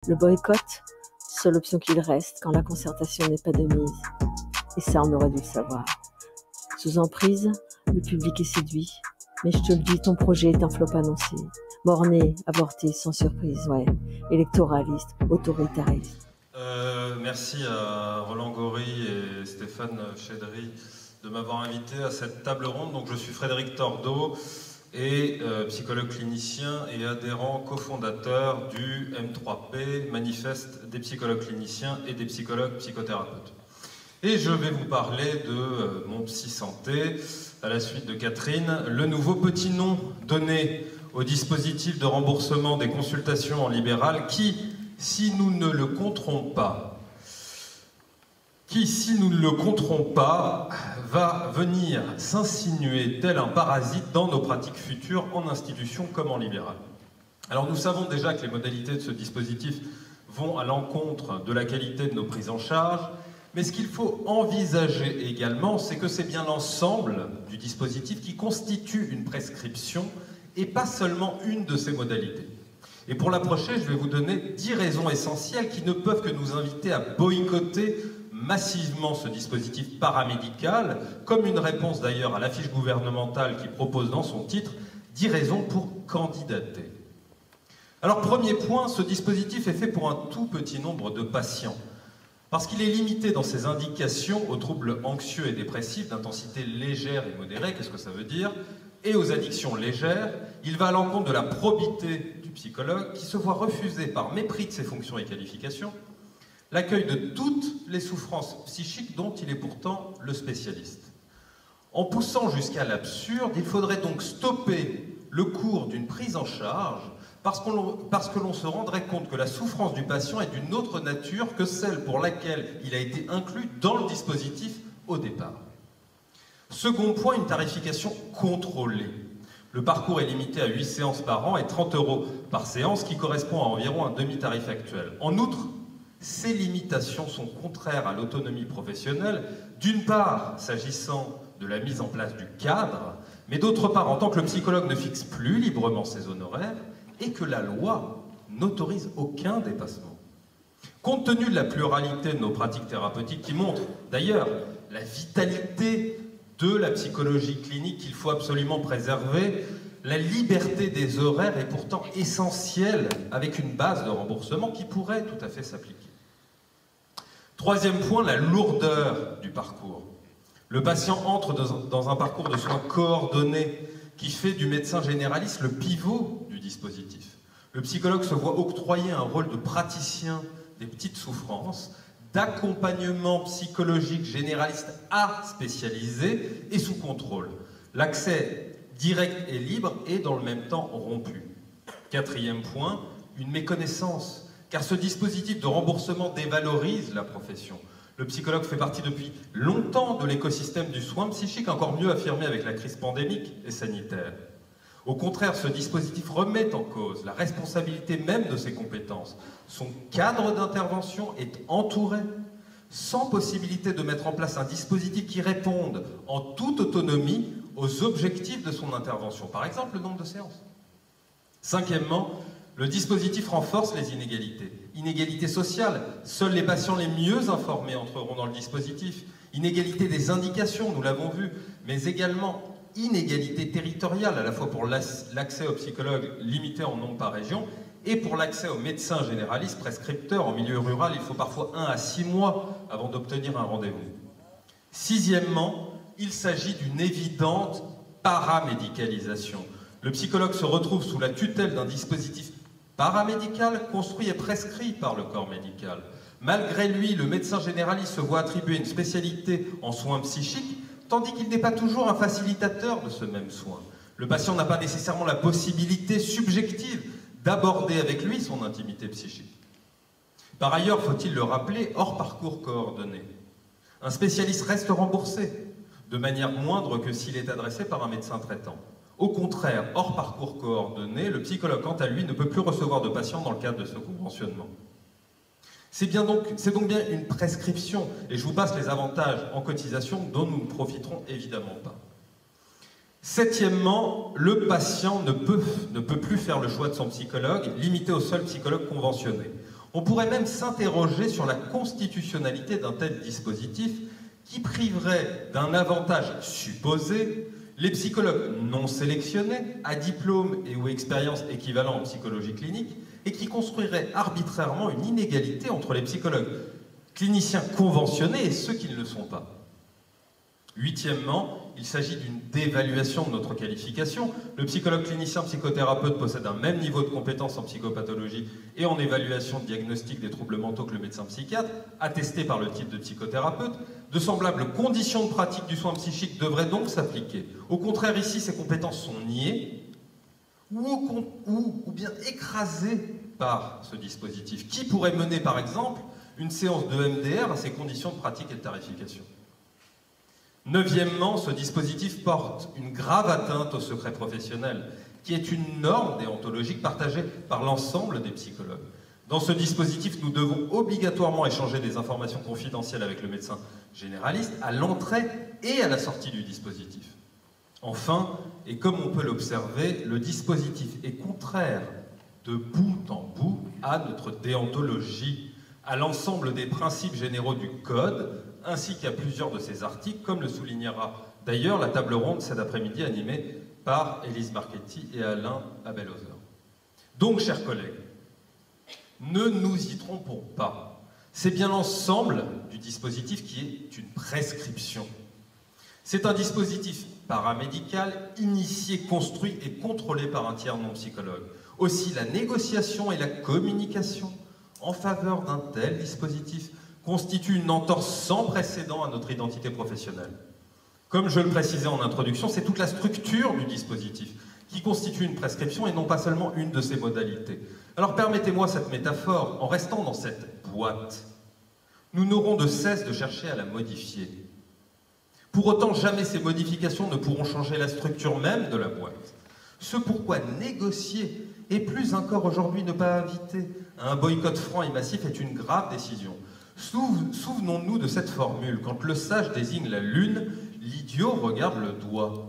Le boycott, seule option qu'il reste quand la concertation n'est pas de mise. Et ça, on aurait dû le savoir. Sous emprise, le public est séduit. Mais je te le dis, ton projet est un flop annoncé. Borné, avorté, sans surprise, ouais. Électoraliste, autoritariste. Merci à Roland Gory et Stéphane Chédry de m'avoir invité à cette table ronde. Donc, je suis Frédéric Tordeau et psychologue clinicien et adhérent cofondateur du M3P, Manifeste des psychologues cliniciens et des psychologues psychothérapeutes. Et je vais vous parler de mon Psy Santé, à la suite de Catherine, le nouveau petit nom donné au dispositif de remboursement des consultations en libéral qui, si nous ne le compterons pas, va venir s'insinuer tel un parasite dans nos pratiques futures en institution comme en libéral. Alors nous savons déjà que les modalités de ce dispositif vont à l'encontre de la qualité de nos prises en charge, mais ce qu'il faut envisager également, c'est que c'est bien l'ensemble du dispositif qui constitue une prescription et pas seulement une de ces modalités. Et pour l'approcher, je vais vous donner 10 raisons essentielles qui ne peuvent que nous inviter à boycotter massivement ce dispositif paramédical, comme une réponse d'ailleurs à l'affiche gouvernementale qui propose dans son titre 10 raisons pour candidater. Alors premier point, ce dispositif est fait pour un tout petit nombre de patients, parce qu'il est limité dans ses indications aux troubles anxieux et dépressifs d'intensité légère et modérée, qu'est-ce que ça veut dire, et aux addictions légères. Il va à l'encontre de la probité du psychologue qui se voit refuser par mépris de ses fonctions et qualifications l'accueil de toutes les souffrances psychiques dont il est pourtant le spécialiste. En poussant jusqu'à l'absurde, il faudrait donc stopper le cours d'une prise en charge parce que l'on se rendrait compte que la souffrance du patient est d'une autre nature que celle pour laquelle il a été inclus dans le dispositif au départ. Second point, une tarification contrôlée. Le parcours est limité à 8 séances par an et 30 € par séance, qui correspond à environ un demi-tarif actuel. En outre, ces limitations sont contraires à l'autonomie professionnelle, d'une part s'agissant de la mise en place du cadre, mais d'autre part en tant que le psychologue ne fixe plus librement ses honoraires et que la loi n'autorise aucun dépassement. Compte tenu de la pluralité de nos pratiques thérapeutiques qui montrent d'ailleurs la vitalité de la psychologie clinique qu'il faut absolument préserver, la liberté des horaires est pourtant essentielle avec une base de remboursement qui pourrait tout à fait s'appliquer. Troisième point, la lourdeur du parcours. Le patient entre dans un parcours de soins coordonnés qui fait du médecin généraliste le pivot du dispositif. Le psychologue se voit octroyer un rôle de praticien des petites souffrances, d'accompagnement psychologique généraliste à spécialisé et sous contrôle. L'accès direct et libre est dans le même temps rompu. Quatrième point, une méconnaissance, car ce dispositif de remboursement dévalorise la profession. Le psychologue fait partie depuis longtemps de l'écosystème du soin psychique, encore mieux affirmé avec la crise pandémique et sanitaire. Au contraire, ce dispositif remet en cause la responsabilité même de ses compétences. Son cadre d'intervention est entouré, sans possibilité de mettre en place un dispositif qui réponde en toute autonomie aux objectifs de son intervention, par exemple le nombre de séances. Cinquièmement, le dispositif renforce les inégalités. Inégalités sociales, seuls les patients les mieux informés entreront dans le dispositif. Inégalité des indications, nous l'avons vu, mais également inégalité territoriale, à la fois pour l'accès aux psychologues limité en nombre par région et pour l'accès aux médecins généralistes prescripteurs. En milieu rural, il faut parfois 1 à 6 mois avant d'obtenir un rendez-vous. Sixièmement, il s'agit d'une évidente paramédicalisation. Le psychologue se retrouve sous la tutelle d'un dispositif paramédical construit et prescrit par le corps médical. Malgré lui, le médecin généraliste se voit attribuer une spécialité en soins psychiques, tandis qu'il n'est pas toujours un facilitateur de ce même soin. Le patient n'a pas nécessairement la possibilité subjective d'aborder avec lui son intimité psychique. Par ailleurs, faut-il le rappeler, hors parcours coordonné, un spécialiste reste remboursé, de manière moindre que s'il est adressé par un médecin traitant. Au contraire, hors parcours coordonné, le psychologue, quant à lui, ne peut plus recevoir de patients dans le cadre de ce conventionnement. C'est donc bien une prescription, et je vous passe les avantages en cotisation dont nous ne profiterons évidemment pas. Septièmement, le patient ne peut plus faire le choix de son psychologue, limité au seul psychologue conventionné. On pourrait même s'interroger sur la constitutionnalité d'un tel dispositif qui priverait d'un avantage supposé les psychologues non sélectionnés, à diplôme et ou expérience équivalent en psychologie clinique, et qui construirait arbitrairement une inégalité entre les psychologues cliniciens conventionnés et ceux qui ne le sont pas. Huitièmement, il s'agit d'une dévaluation de notre qualification. Le psychologue clinicien psychothérapeute possède un même niveau de compétence en psychopathologie et en évaluation de diagnostic des troubles mentaux que le médecin psychiatre, attesté par le titre de psychothérapeute. De semblables conditions de pratique du soin psychique devraient donc s'appliquer. Au contraire, ici, ces compétences sont niées ou bien écrasées par ce dispositif. Qui pourrait mener, par exemple, une séance de MDR à ces conditions de pratique et de tarification? Neuvièmement, ce dispositif porte une grave atteinte au secret professionnel, qui est une norme déontologique partagée par l'ensemble des psychologues. Dans ce dispositif, nous devons obligatoirement échanger des informations confidentielles avec le médecin généraliste à l'entrée et à la sortie du dispositif. Enfin, et comme on peut l'observer, le dispositif est contraire de bout en bout à notre déontologie, à l'ensemble des principes généraux du Code, ainsi qu'à plusieurs de ses articles, comme le soulignera d'ailleurs la table ronde cet après-midi animée par Élise Marchetti et Alain Abelhauser. Donc, chers collègues, ne nous y trompons pas. C'est bien l'ensemble du dispositif qui est une prescription. C'est un dispositif paramédical, initié, construit et contrôlé par un tiers non psychologue. Aussi, la négociation et la communication en faveur d'un tel dispositif constitue une entorse sans précédent à notre identité professionnelle. Comme je le précisais en introduction, c'est toute la structure du dispositif qui constitue une prescription et non pas seulement une de ses modalités. Alors permettez-moi cette métaphore, en restant dans cette boîte, nous n'aurons de cesse de chercher à la modifier. Pour autant, jamais ces modifications ne pourront changer la structure même de la boîte. Ce pourquoi négocier, et plus encore aujourd'hui ne pas inviter à un boycott franc et massif, est une grave décision. Souvenons-nous de cette formule: quand le sage désigne la lune, l'idiot regarde le doigt.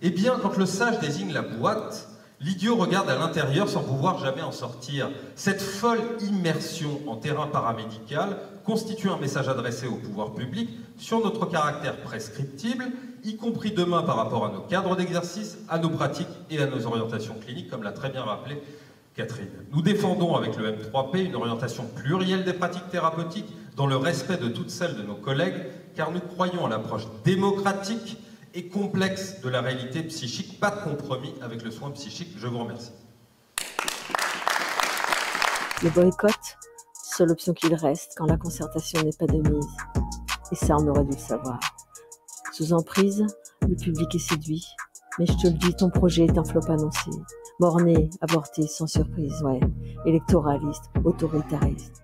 Eh bien, quand le sage désigne la boîte, l'idiot regarde à l'intérieur sans pouvoir jamais en sortir. Cette folle immersion en terrain paramédical constitue un message adressé au pouvoir public sur notre caractère prescriptible, y compris demain par rapport à nos cadres d'exercice, à nos pratiques et à nos orientations cliniques, comme l'a très bien rappelé Catherine. Nous défendons avec le M3P une orientation plurielle des pratiques thérapeutiques dans le respect de toutes celles de nos collègues, car nous croyons à l'approche démocratique et complexe de la réalité psychique, pas de compromis avec le soin psychique. Je vous remercie. Le boycott, seule option qu'il reste quand la concertation n'est pas de mise. Et ça, on aurait dû le savoir. Sous emprise, le public est séduit. Mais je te le dis, ton projet est un flop annoncé. Borné, avorté, sans surprise, ouais. Électoraliste, autoritariste.